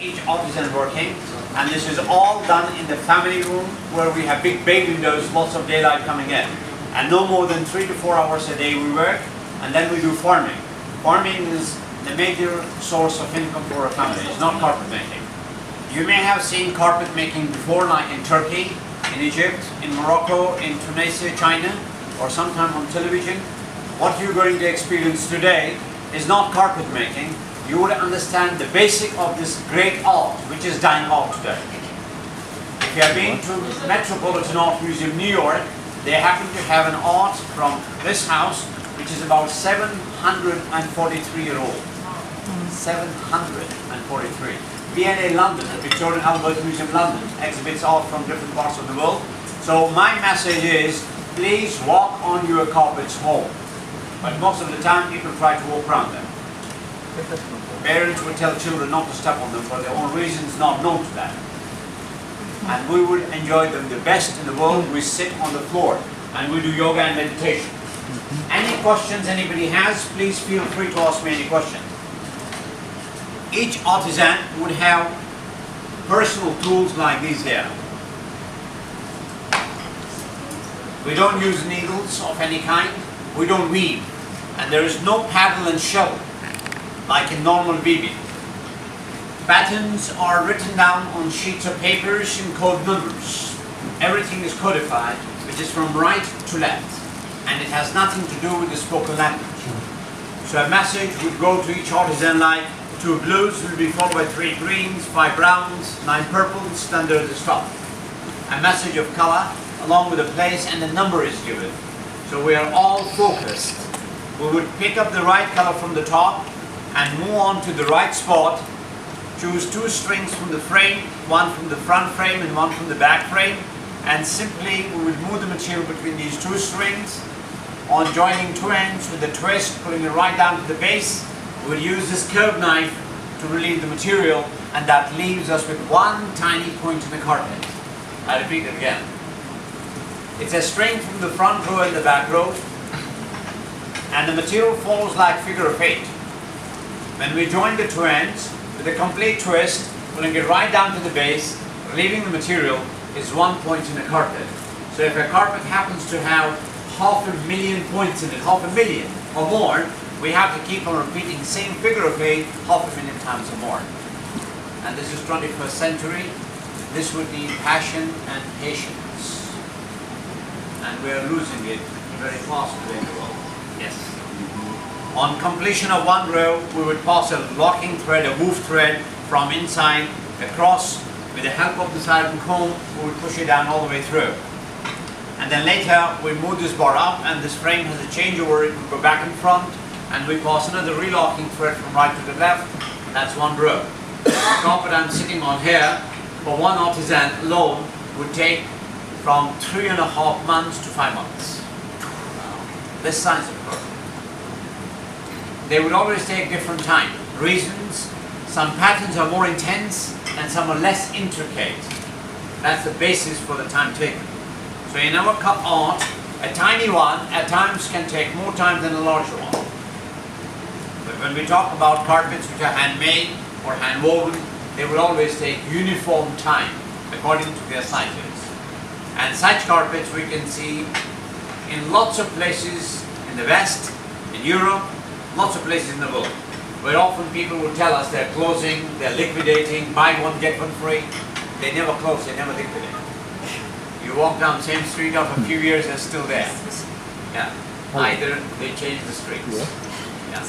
each artisan working, and this is all done in the family room where we have big bay windows, lots of daylight coming in. And no more than 3 to 4 hours a day we work, and then we do farming. Farming is the major source of income for a family. It's not carpet making. You may have seen carpet making before, like in Turkey, in Egypt, in Morocco, in Tunisia, China, or sometime on television. What you're going to experience today is not carpet making. You would understand the basic of this great art, which is dying out today. If you have been to Metropolitan Art Museum, New York, they happen to have an art from this house, which is about 743 years old. 743. V&A London, the Victoria and Albert Museum London, exhibits art from different parts of the world. So my message is, please walk on your carpets home. But most of the time people try to walk around them. Parents would tell children not to step on them for their own reasons not known to them. And we would enjoy them the best in the world. We sit on the floor and we do yoga and meditation. Any questions anybody has, please feel free to ask me any questions. Each artisan would have personal tools like these here. We don't use needles of any kind. We don't weave. And there is no paddle and shovel like in normal weaving. Patterns are written down on sheets of papers in code numbers. Everything is codified, which is from right to left. And it has nothing to do with the spoken language. So a message would go to each artisan like 2 blues will be followed by 3 greens, 5 browns, 9 purples, then there's a stop. A message of color along with the place and the number is given. So we are all focused. We would pick up the right color from the top and move on to the right spot. Choose 2 strings from the frame, one from the front frame and one from the back frame, and simply we would move the material between these 2 strings on joining 2 ends with the twist, pulling it right down to the base. We would use this curved knife to relieve the material, and that leaves us with 1 tiny point in the carpet. I repeat it again. It's a string from the front row and the back row, and the material follows like figure of 8. When we join the 2 ends with a complete twist, pulling it right down to the base, relieving the material, is 1 point in the carpet. So if a carpet happens to have 500,000 points in it, 500,000 or more, we have to keep on repeating the same figure of 8 500,000 times or more. And this is 21st century. This would need passion and patience. And we are losing it very fast today in the world. Yes. On completion of 1 row, we would pass a locking thread, a woof thread from inside across. With the help of the silicone comb, we would push it down all the way through. And then later, we move this bar up and this frame has a changeover. It will go back in front and we pass another relocking thread from right to the left. That's 1 row. The carpet I'm sitting on here, for 1 artisan alone, would take from 3.5 months to 5 months. This size of carpet. They would always take different time. Reasons, some patterns are more intense and some are less intricate. That's the basis for the time taken. So in our art, a tiny one at times can take more time than a larger one. But when we talk about carpets which are handmade or hand-woven, they will always take uniform time according to their sizes. And such carpets we can see in lots of places in the West, in Europe, lots of places in the world, where often people will tell us they're closing, they're liquidating, buy 1 get 1 free. They never close, they never liquidate. You walk down the same street after a few years, they're still there. Yeah. Either they change the streets. Yeah.